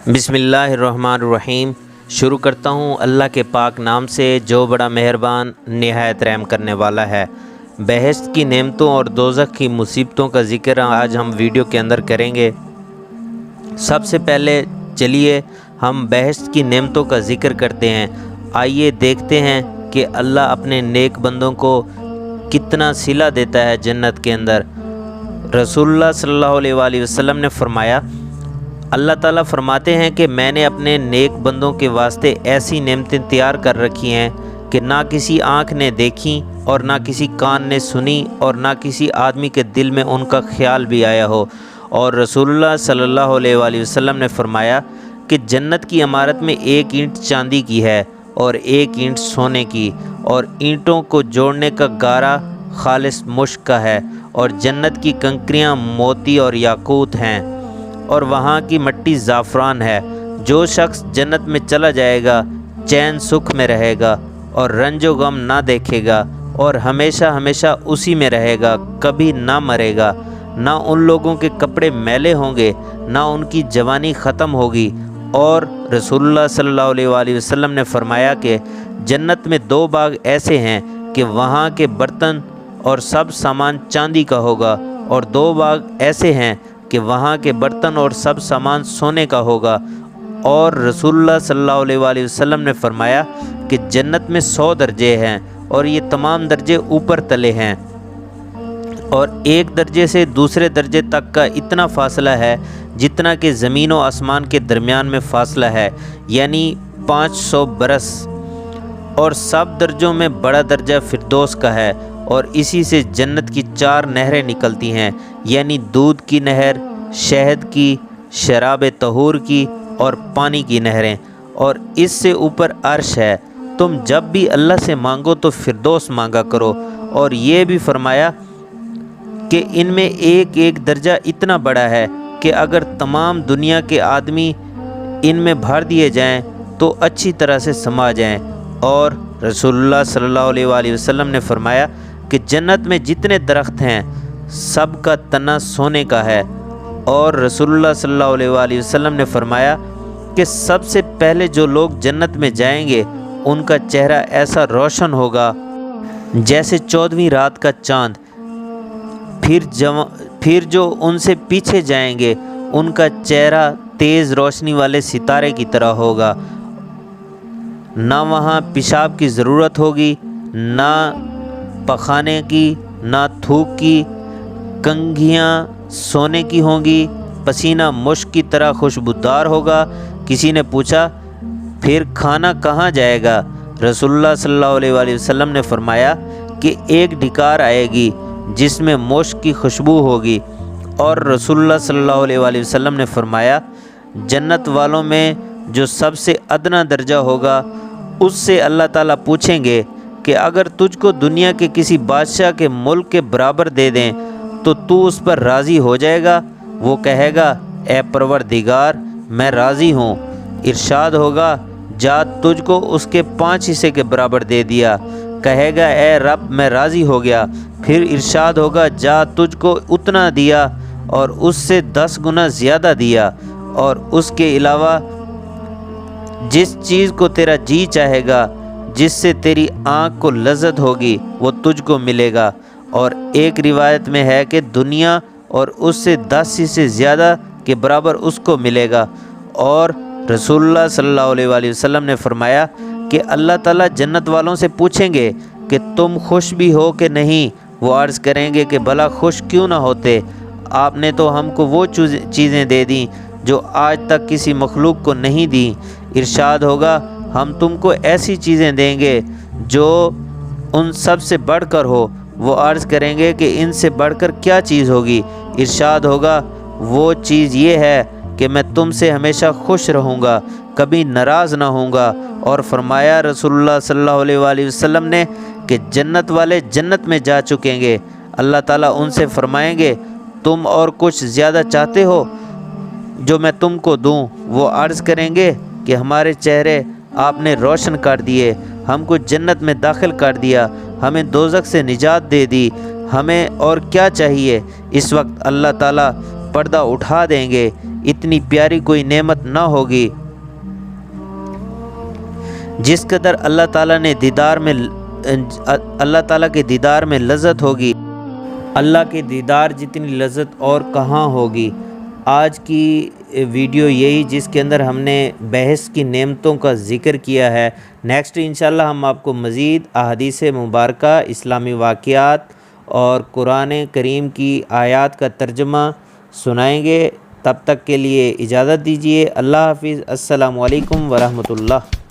بسم اللہ الرحمن الرحیم۔ شروع کرتا ہوں اللہ کے پاک نام سے جو بڑا مہربان نہایت رحم کرنے والا ہے۔ بہشت کی نعمتوں اور دوزخ کی مصیبتوں کا ذکر آج ہم ویڈیو کے اندر کریں گے۔ سب سے پہلے چلیے ہم بہشت کی نعمتوں کا ذکر کرتے ہیں۔ آئیے دیکھتے ہیں کہ اللہ اپنے نیک بندوں کو کتنا صلہ دیتا ہے جنت کے اندر۔ رسول اللہ صلی اللہ علیہ وآلہ وسلم نے فرمایا، اللہ تعالیٰ فرماتے ہیں کہ میں نے اپنے نیک بندوں کے واسطے ایسی نعمتیں تیار کر رکھی ہیں کہ نہ کسی آنکھ نے دیکھی اور نہ کسی کان نے سنی اور نہ کسی آدمی کے دل میں ان کا خیال بھی آیا ہو۔ اور رسول اللہ صلی اللہ علیہ وآلہ وسلم نے فرمایا کہ جنت کی عمارت میں ایک اینٹ چاندی کی ہے اور ایک اینٹ سونے کی، اور اینٹوں کو جوڑنے کا گارا خالص مشک کا ہے، اور جنت کی کنکریاں موتی اور یاقوت ہیں، اور وہاں کی مٹی زعفران ہے۔ جو شخص جنت میں چلا جائے گا چین سکھ میں رہے گا اور رنج و غم نہ دیکھے گا، اور ہمیشہ ہمیشہ اسی میں رہے گا، کبھی نہ مرے گا۔ نہ ان لوگوں کے کپڑے میلے ہوں گے، نہ ان کی جوانی ختم ہوگی۔ اور رسول اللہ صلی اللہ علیہ وآلہ وسلم نے فرمایا کہ جنت میں 2 باغ ایسے ہیں کہ وہاں کے برتن اور سب سامان چاندی کا ہوگا، اور 2 باغ ایسے ہیں کہ وہاں کے برتن اور سب سامان سونے کا ہوگا۔ اور رسول اللہ صلی اللہ علیہ وآلہ وسلم نے فرمایا کہ جنت میں 100 درجے ہیں، اور یہ تمام درجے اوپر تلے ہیں، اور ایک درجے سے دوسرے درجے تک کا اتنا فاصلہ ہے جتنا کہ زمین و آسمان کے درمیان میں فاصلہ ہے، یعنی 500 برس۔ اور سب درجوں میں بڑا درجہ فردوس کا ہے، اور اسی سے جنت کی 4 نہریں نکلتی ہیں، یعنی دودھ کی نہر، شہد کی، شراب طہور کی اور پانی کی نہریں۔ اور اس سے اوپر عرش ہے۔ تم جب بھی اللہ سے مانگو تو فردوس مانگا کرو۔ اور یہ بھی فرمایا کہ ان میں ایک ایک درجہ اتنا بڑا ہے کہ اگر تمام دنیا کے آدمی ان میں بھر دیے جائیں تو اچھی طرح سے سما جائیں۔ اور رسول اللہ صلی اللہ علیہ وآلہ وسلم نے فرمایا کہ جنت میں جتنے درخت ہیں سب کا تنا سونے کا ہے۔ اور رسول اللہ صلی اللہ علیہ وآلہ وسلم نے فرمایا کہ سب سے پہلے جو لوگ جنت میں جائیں گے ان کا چہرہ ایسا روشن ہوگا جیسے 14ویں رات کا چاند۔ پھر جو ان سے پیچھے جائیں گے ان کا چہرہ تیز روشنی والے ستارے کی طرح ہوگا۔ نہ وہاں پیشاب کی ضرورت ہوگی، نہ پخانے کی، نہ تھوک کی۔ کنگھیاں سونے کی ہوں گی، پسینہ مشک کی طرح خوشبودار ہوگا۔ کسی نے پوچھا پھر کھانا کہاں جائے گا؟ رسول اللہ صلی اللہ علیہ وآلہ وسلم نے فرمایا کہ ایک ڈھکار آئے گی جس میں مشک کی خوشبو ہوگی۔ اور رسول اللہ صلی اللہ علیہ وآلہ وسلم نے فرمایا جنت والوں میں جو سب سے ادنا درجہ ہوگا اس سے اللہ تعالیٰ پوچھیں گے کہ اگر تجھ کو دنیا کے کسی بادشاہ کے ملک کے برابر دے دیں تو تو اس پر راضی ہو جائے گا؟ وہ کہے گا اے پروردگار میں راضی ہوں۔ ارشاد ہوگا جا تجھ کو اس کے 5 حصے کے برابر دے دیا۔ کہے گا اے رب میں راضی ہو گیا۔ پھر ارشاد ہوگا جا تجھ کو اتنا دیا اور اس سے 10 گنا زیادہ دیا، اور اس کے علاوہ جس چیز کو تیرا جی چاہے گا، جس سے تیری آنکھ کو لذت ہوگی وہ تجھ کو ملے گا۔ اور ایک روایت میں ہے کہ دنیا اور اس سے 10 سے زیادہ کے برابر اس کو ملے گا۔ اور رسول اللہ صلی اللہ علیہ وآلہ وسلم نے فرمایا کہ اللہ تعالیٰ جنت والوں سے پوچھیں گے کہ تم خوش بھی ہو کہ نہیں؟ وہ عرض کریں گے کہ بھلا خوش کیوں نہ ہوتے، آپ نے تو ہم کو وہ چیزیں دے دیں جو آج تک کسی مخلوق کو نہیں دیں۔ ارشاد ہوگا ہم تم کو ایسی چیزیں دیں گے جو ان سب سے بڑھ کر ہو۔ وہ عرض کریں گے کہ ان سے بڑھ کر کیا چیز ہوگی؟ ارشاد ہوگا وہ چیز یہ ہے کہ میں تم سے ہمیشہ خوش رہوں گا، کبھی ناراض نہ ہوں گا۔ اور فرمایا رسول اللہ صلی اللہ علیہ وآلہ وسلم نے کہ جنت والے جنت میں جا چکیں گے، اللہ تعالیٰ ان سے فرمائیں گے تم اور کچھ زیادہ چاہتے ہو جو میں تم کو دوں؟ وہ عرض کریں گے کہ ہمارے چہرے آپ نے روشن کر دیے، ہم کو جنت میں داخل کر دیا، ہمیں دوزخ سے نجات دے دی، ہمیں اور کیا چاہیے؟ اس وقت اللہ تعالیٰ پردہ اٹھا دیں گے، اتنی پیاری کوئی نعمت نہ ہوگی جس قدر اللہ تعالیٰ کے دیدار میں لذت ہوگی، اللہ کے دیدار جتنی لذت اور کہاں ہوگی۔ آج کی ویڈیو یہی جس کے اندر ہم نے بحث کی نعمتوں کا ذکر کیا ہے۔ نیکسٹ انشاءاللہ ہم آپ کو مزید احادیث مبارکہ، اسلامی واقعات اور قرآن کریم کی آیات کا ترجمہ سنائیں گے۔ تب تک کے لیے اجازت دیجیے۔ اللہ حافظ۔ السلام علیکم ورحمۃ اللہ۔